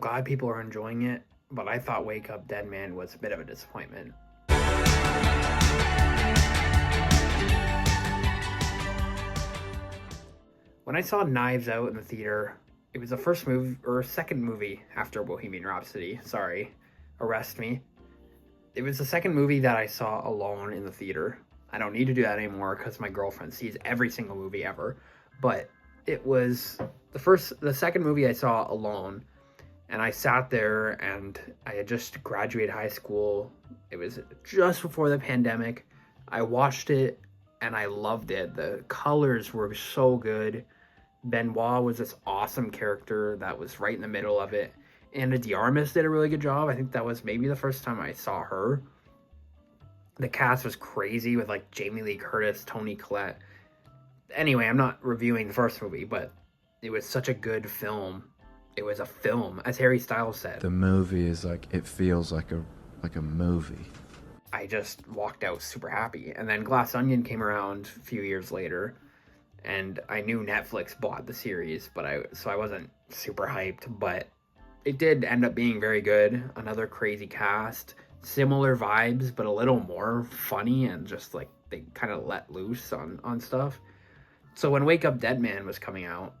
glad people are enjoying it, but I thought Wake Up Dead Man was a bit of a disappointment. When I saw Knives Out in the theater, it was the first movie, or second movie after Bohemian Rhapsody. Sorry, arrest me. It was the second movie that I saw alone in the theater. I don't need to do that anymore because my girlfriend sees every single movie ever. But it was the second movie I saw alone. And I sat there and I had just graduated high school. It was just before the pandemic. I watched it and I loved it. The colors were so good. Benoit was this awesome character that was right in the middle of it. Anna de Armas did a really good job. I think that was maybe the first time I saw her. The cast was crazy with like Jamie Lee Curtis, Toni Collette. Anyway, I'm not reviewing the first movie, but it was such a good film. It was a film, as Harry Styles said. The movie is like, it feels like a movie. I just walked out super happy. And then Glass Onion came around a few years later, and I knew Netflix bought the series, so I wasn't super hyped, but it did end up being very good. Another crazy cast, similar vibes, but a little more funny, and just like they kind of let loose on stuff. So when Wake Up Dead Man was coming out,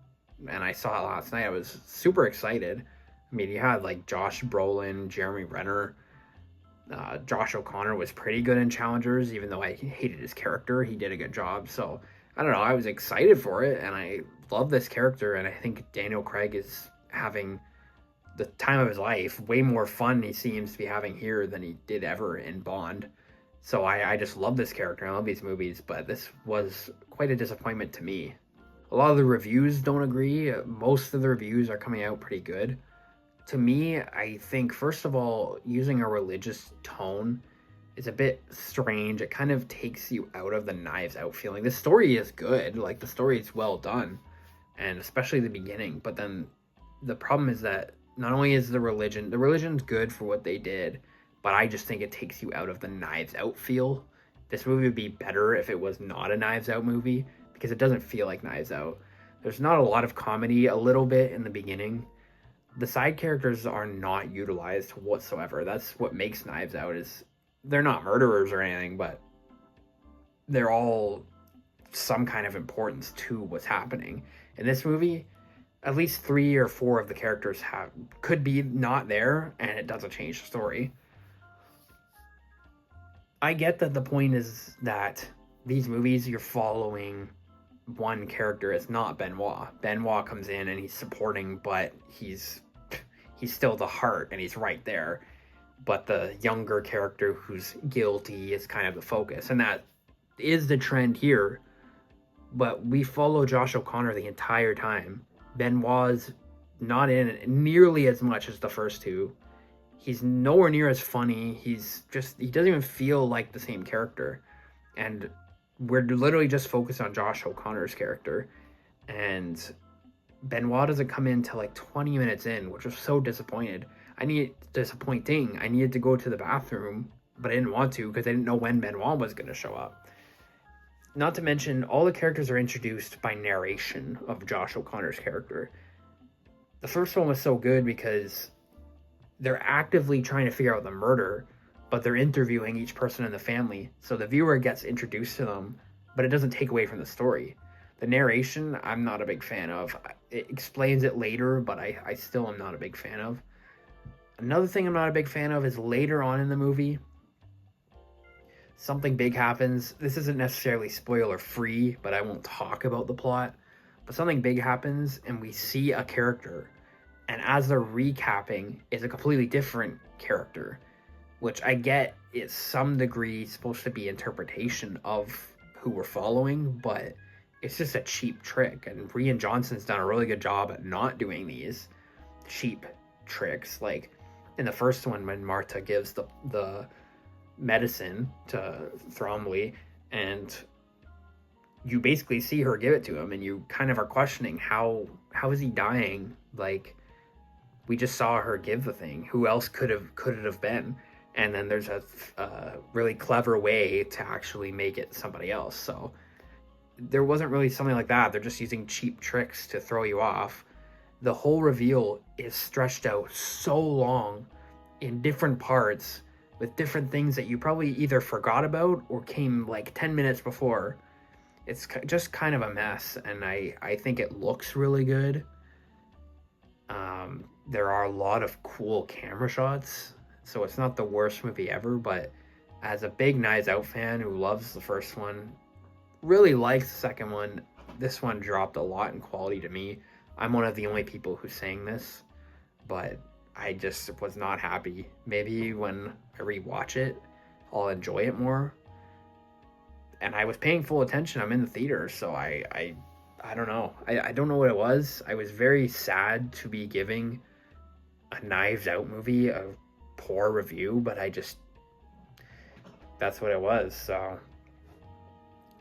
and I saw it last night, I was super excited. I mean, you had like Josh Brolin, Jeremy Renner. Josh O'Connor was pretty good in Challengers, even though I hated his character. He did a good job. So, I don't know, I was excited for it, and I love this character, and I think Daniel Craig is having the time of his life. Way more fun he seems to be having here than he did ever in Bond. So I just love this character. I love these movies, but this was quite a disappointment to me. A lot of the reviews don't agree. Most of the reviews are coming out pretty good. To me, I think, first of all, using a religious tone is a bit strange. It kind of takes you out of the Knives Out feeling. The story is good. Like, the story is well done, and especially the beginning. But then the problem is that not only is the religion's good for what they did, but I just think it takes you out of the Knives Out feel. This movie would be better if it was not a Knives Out movie, because it doesn't feel like Knives Out. There's not a lot of comedy, a little bit in the beginning. The side characters are not utilized whatsoever. That's what makes Knives Out, is they're not murderers or anything, but they're all some kind of importance to what's happening. In this movie, at least 3 or 4 of the characters could be not there, and it doesn't change the story. I get that the point is that these movies, you're following one character. It's not Benoit. Benoit comes in and he's supporting, but he's still the heart, and he's right there. But the younger character who's guilty is kind of the focus, and that is the trend here. But we follow Josh O'Connor the entire time. Benoit's not in it nearly as much as the first two. He's nowhere near as funny. He doesn't even feel like the same character. And we're literally just focused on Josh O'Connor's character. And Benoit doesn't come in till like 20 minutes in, which was so disappointing. I needed to go to the bathroom, but I didn't want to because I didn't know when Benoit was going to show up. Not to mention, all the characters are introduced by narration of Josh O'Connor's character. The first one was so good because they're actively trying to figure out the murder, but they're interviewing each person in the family, so the viewer gets introduced to them, but it doesn't take away from the story. The narration, I'm not a big fan of. It explains it later, but I still am not a big fan of. Another thing I'm not a big fan of is later on in the movie, something big happens. This isn't necessarily spoiler free, but I won't talk about the plot. But something big happens and we see a character, and as they're recapping, is a completely different character, which I get is some degree supposed to be interpretation of who we're following, but it's just a cheap trick. And Rian Johnson's done a really good job at not doing these cheap tricks. Like in the first one, when Marta gives the medicine to Thromley, and you basically see her give it to him, and you kind of are questioning how is he dying? Like, we just saw her give the thing. Who else could it have been? And then there's a really clever way to actually make it somebody else. So there wasn't really something like that. They're just using cheap tricks to throw you off. the whole reveal is stretched out so long in different parts with different things that you probably either forgot about or came like 10 minutes before. It's just kind of a mess, and I think it looks really good. There are a lot of cool camera shots, so it's not the worst movie ever, but as a big Knives Out fan who loves the first one, really likes the second one, this one dropped a lot in quality to me. I'm one of the only people who's saying this, but I just was not happy. Maybe when I rewatch it, I'll enjoy it more. And I was paying full attention. I'm in the theater, so I don't know. I don't know what it was. I was very sad to be giving a Knives Out movie a poor review, but that's what it was. So,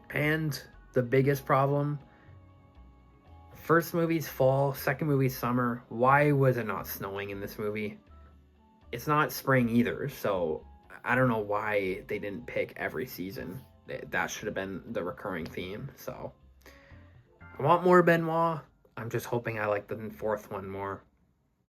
and the biggest problem, first movie's fall, second movie's summer. Why was it not snowing in this movie? It's not spring either, so I don't know why they didn't pick every season. That should have been the recurring theme. So I want more Benoit. I'm just hoping I like the fourth one more.